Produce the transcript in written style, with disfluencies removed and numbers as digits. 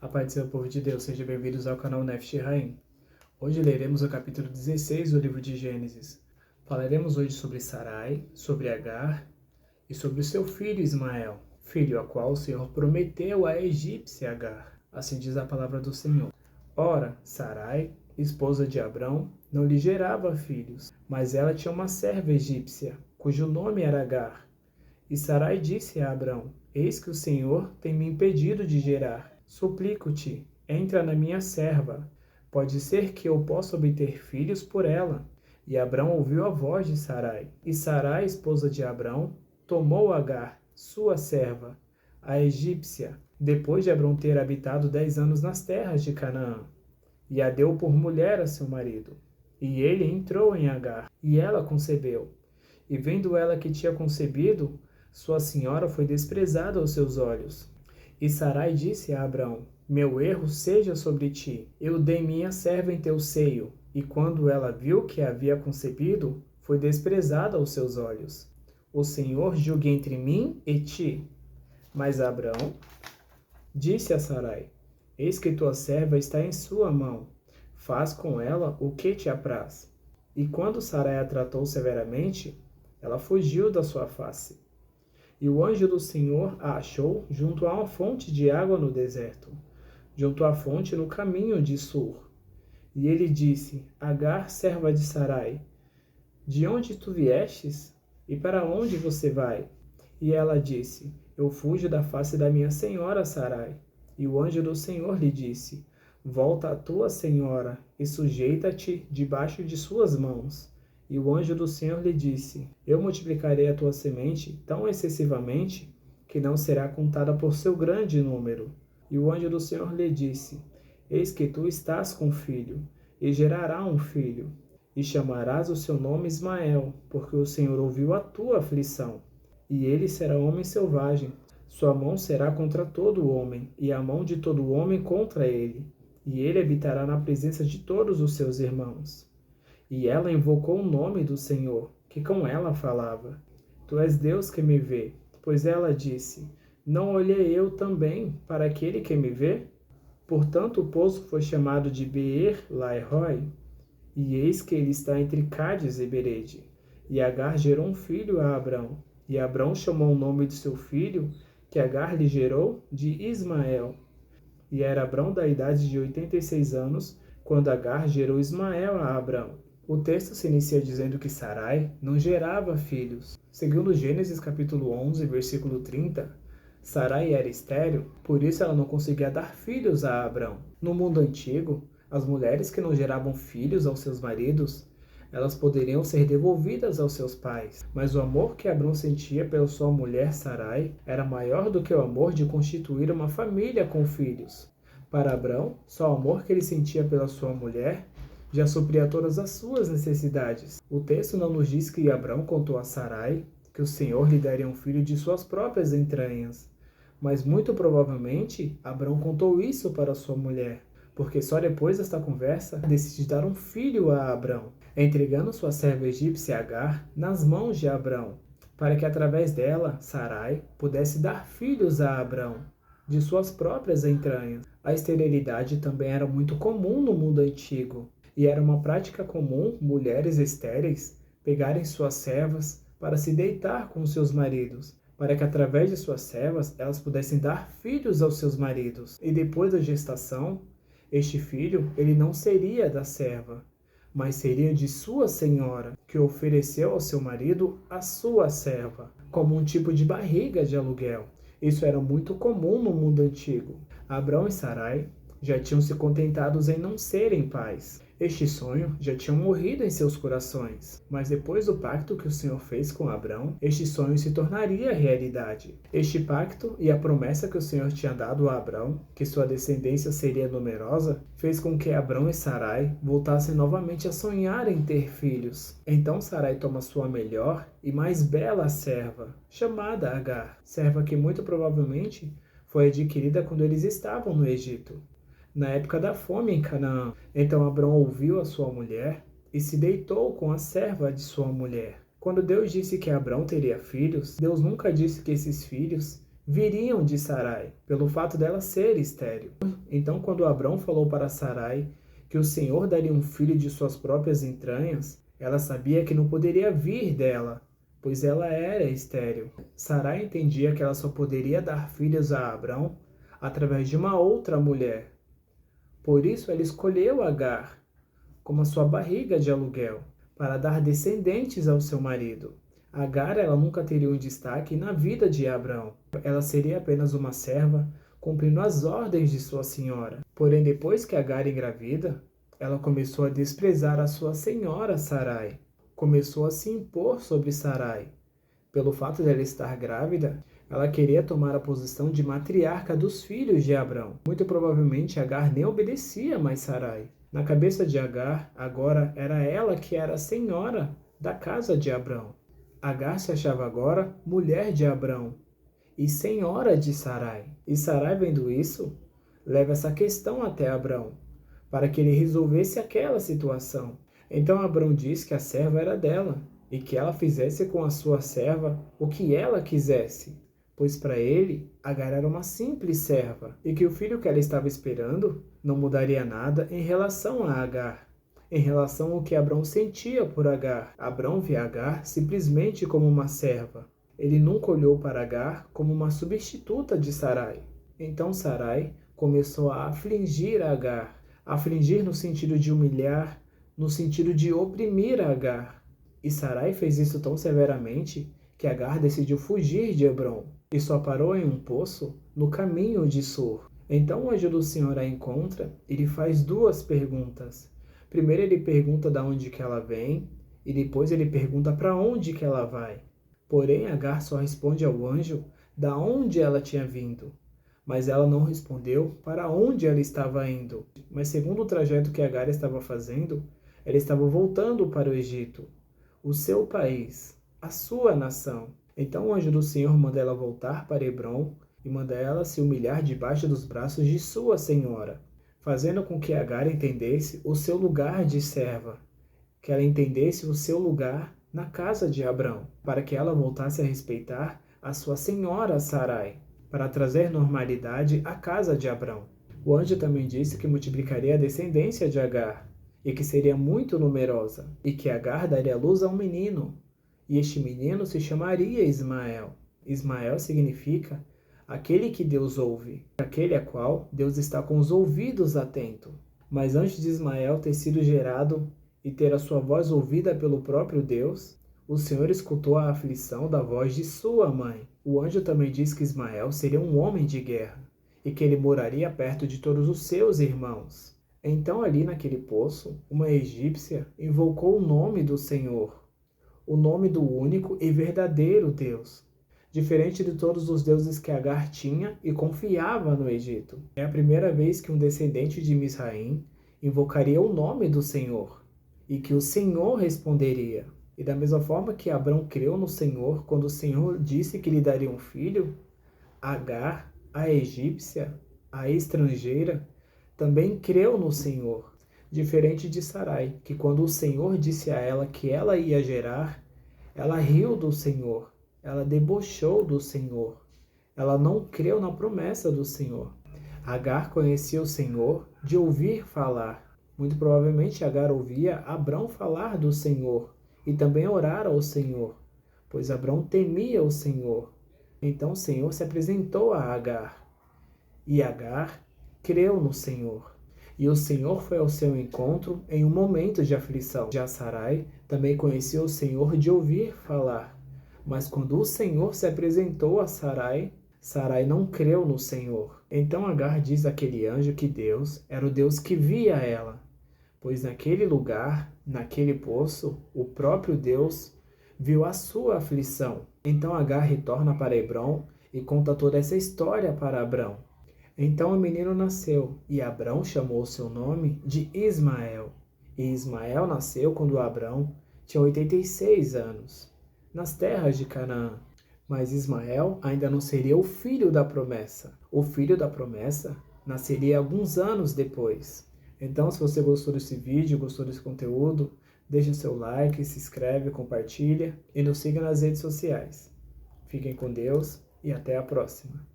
A paz do Senhor, povo de Deus, sejam bem-vindos ao canal Nefesh Haim. Hoje leremos o capítulo 16 do livro de Gênesis. Falaremos hoje sobre Sarai, sobre Agar e sobre o seu filho Ismael, filho a qual o Senhor prometeu à egípcia Agar. Assim diz a palavra do Senhor. Ora, Sarai, esposa de Abrão, não lhe gerava filhos, mas ela tinha uma serva egípcia, cujo nome era Agar. E Sarai disse a Abrão: Eis que o Senhor tem me impedido de gerar. Suplico-te, entra na minha serva. Pode ser que eu possa obter filhos por ela. E Abrão ouviu a voz de Sarai. E Sarai, esposa de Abrão, tomou Agar, sua serva, a egípcia, depois de Abrão ter habitado 10 anos nas terras de Canaã. E a deu por mulher a seu marido. E ele entrou em Agar, e ela concebeu. E vendo ela que tinha concebido, sua senhora foi desprezada aos seus olhos. E Sarai disse a Abrão: Meu erro seja sobre ti. Eu dei minha serva em teu seio. E quando ela viu que havia concebido, foi desprezada aos seus olhos. O Senhor julgue entre mim e ti. Mas Abrão disse a Sarai: Eis que tua serva está em sua mão. Faz com ela o que te apraz. E quando Sarai a tratou severamente, ela fugiu da sua face. E o anjo do Senhor a achou junto a uma fonte de água no deserto, junto à fonte no caminho de Sur. E ele disse: Agar, serva de Sarai, de onde tu viestes? E para onde você vai? E ela disse: Eu fujo da face da minha senhora Sarai. E o anjo do Senhor lhe disse: Volta à tua senhora e sujeita-te debaixo de suas mãos. E o anjo do Senhor lhe disse: Eu multiplicarei a tua semente tão excessivamente que não será contada por seu grande número. E o anjo do Senhor lhe disse: Eis que tu estás com filho, e gerará um filho, e chamarás o seu nome Ismael, porque o Senhor ouviu a tua aflição. E ele será homem selvagem. Sua mão será contra todo homem, e a mão de todo homem contra ele. E ele habitará na presença de todos os seus irmãos. E ela invocou o nome do Senhor, que com ela falava. Tu és Deus que me vê. Pois ela disse: Não olhei eu também para aquele que me vê? Portanto o poço foi chamado de Beer-Lahai. E eis que ele está entre Cádiz e Berede. E Agar gerou um filho a Abrão. E Abrão chamou o nome de seu filho, que Agar lhe gerou, de Ismael. E era Abrão da idade de 86 anos, quando Agar gerou Ismael a Abrão. O texto se inicia dizendo que Sarai não gerava filhos. Segundo Gênesis capítulo 11, versículo 30, Sarai era estéril, por isso ela não conseguia dar filhos a Abrão. No mundo antigo, as mulheres que não geravam filhos aos seus maridos, elas poderiam ser devolvidas aos seus pais. Mas o amor que Abrão sentia pela sua mulher Sarai era maior do que o amor de constituir uma família com filhos. Para Abrão, só o amor que ele sentia pela sua mulher já supria todas as suas necessidades. O texto não nos diz que Abrão contou a Sarai que o Senhor lhe daria um filho de suas próprias entranhas. Mas muito provavelmente, Abrão contou isso para sua mulher, porque só depois desta conversa decide dar um filho a Abrão, entregando sua serva egípcia Agar nas mãos de Abrão, para que através dela, Sarai, pudesse dar filhos a Abrão, de suas próprias entranhas. A esterilidade também era muito comum no mundo antigo, e era uma prática comum mulheres estéreis pegarem suas servas para se deitar com seus maridos, para que através de suas servas elas pudessem dar filhos aos seus maridos. E depois da gestação, este filho ele não seria da serva, mas seria de sua senhora, que ofereceu ao seu marido a sua serva, como um tipo de barriga de aluguel. Isso era muito comum no mundo antigo. Abrão e Sarai já tinham se contentados em não serem pais. Este sonho já tinha morrido em seus corações, mas depois do pacto que o Senhor fez com Abrão, este sonho se tornaria realidade. Este pacto e a promessa que o Senhor tinha dado a Abrão, que sua descendência seria numerosa, fez com que Abrão e Sarai voltassem novamente a sonhar em ter filhos. Então Sarai toma sua melhor e mais bela serva, chamada Agar, serva que muito provavelmente foi adquirida quando eles estavam no Egito, na época da fome em Canaã. Então Abrão ouviu a sua mulher e se deitou com a serva de sua mulher. Quando Deus disse que Abrão teria filhos, Deus nunca disse que esses filhos viriam de Sarai, pelo fato dela ser estéril. Então, quando Abrão falou para Sarai que o Senhor daria um filho de suas próprias entranhas, ela sabia que não poderia vir dela, pois ela era estéril. Sarai entendia que ela só poderia dar filhos a Abrão através de uma outra mulher. Por isso, ela escolheu Agar como a sua barriga de aluguel, para dar descendentes ao seu marido. Agar, ela nunca teria um destaque na vida de Abrão. Ela seria apenas uma serva, cumprindo as ordens de sua senhora. Porém, depois que Agar engravida, ela começou a desprezar a sua senhora Sarai. Começou a se impor sobre Sarai. Pelo fato dela estar grávida, ela queria tomar a posição de matriarca dos filhos de Abrão. Muito provavelmente Agar nem obedecia mais Sarai. Na cabeça de Agar, agora era ela que era a senhora da casa de Abrão. Agar se achava agora mulher de Abrão e senhora de Sarai. E Sarai, vendo isso, leva essa questão até Abrão, para que ele resolvesse aquela situação. Então Abrão diz que a serva era dela e que ela fizesse com a sua serva o que ela quisesse, pois para ele Agar era uma simples serva e que o filho que ela estava esperando não mudaria nada em relação a Agar, em relação ao que Abrão sentia por Agar. Abrão via Agar simplesmente como uma serva. Ele nunca olhou para Agar como uma substituta de Sarai. Então Sarai começou a afligir Agar, afligir no sentido de humilhar, no sentido de oprimir Agar. E Sarai fez isso tão severamente que Agar decidiu fugir de Hebrom e só parou em um poço no caminho de Sur. Então o anjo do Senhor a encontra e lhe faz duas perguntas. Primeiro ele pergunta de onde que ela vem e depois ele pergunta para onde que ela vai. Porém Agar só responde ao anjo da onde ela tinha vindo, mas ela não respondeu para onde ela estava indo. Mas segundo o trajeto que Agar estava fazendo, ela estava voltando para o Egito, o seu país, a sua nação. Então o anjo do Senhor manda ela voltar para Hebrom e manda ela se humilhar debaixo dos braços de sua senhora, fazendo com que Agar entendesse o seu lugar de serva, que ela entendesse o seu lugar na casa de Abrão, para que ela voltasse a respeitar a sua senhora Sarai, para trazer normalidade à casa de Abrão. O anjo também disse que multiplicaria a descendência de Agar, e que seria muito numerosa, e que Agar daria luz a um menino, e este menino se chamaria Ismael. Ismael significa aquele que Deus ouve, aquele a qual Deus está com os ouvidos atentos. Mas antes de Ismael ter sido gerado e ter a sua voz ouvida pelo próprio Deus, o Senhor escutou a aflição da voz de sua mãe. O anjo também diz que Ismael seria um homem de guerra e que ele moraria perto de todos os seus irmãos. Então ali naquele poço, uma egípcia invocou o nome do Senhor, o nome do único e verdadeiro Deus, diferente de todos os deuses que Agar tinha e confiava no Egito. É a primeira vez que um descendente de Misraim invocaria o nome do Senhor e que o Senhor responderia. E da mesma forma que Abrão creu no Senhor quando o Senhor disse que lhe daria um filho, Agar, a egípcia, a estrangeira, também creu no Senhor, diferente de Sarai, que quando o Senhor disse a ela que ela ia gerar, ela riu do Senhor, ela debochou do Senhor, ela não creu na promessa do Senhor. Agar conhecia o Senhor de ouvir falar. Muito provavelmente Agar ouvia Abrão falar do Senhor e também orar ao Senhor, pois Abrão temia o Senhor. Então o Senhor se apresentou a Agar, e Agar creu no Senhor. E o Senhor foi ao seu encontro em um momento de aflição. Já Sarai também conhecia o Senhor de ouvir falar. Mas quando o Senhor se apresentou a Sarai, Sarai não creu no Senhor. Então Agar diz àquele anjo que Deus era o Deus que via ela, pois naquele lugar, naquele poço, o próprio Deus viu a sua aflição. Então Agar retorna para Hebrom e conta toda essa história para Abrão. Então o menino nasceu, e Abrão chamou seu nome de Ismael. E Ismael nasceu quando Abrão tinha 86 anos, nas terras de Canaã. Mas Ismael ainda não seria o filho da promessa. O filho da promessa nasceria alguns anos depois. Então, se você gostou desse vídeo, gostou desse conteúdo, deixa seu like, se inscreve, compartilha e nos siga nas redes sociais. Fiquem com Deus e até a próxima.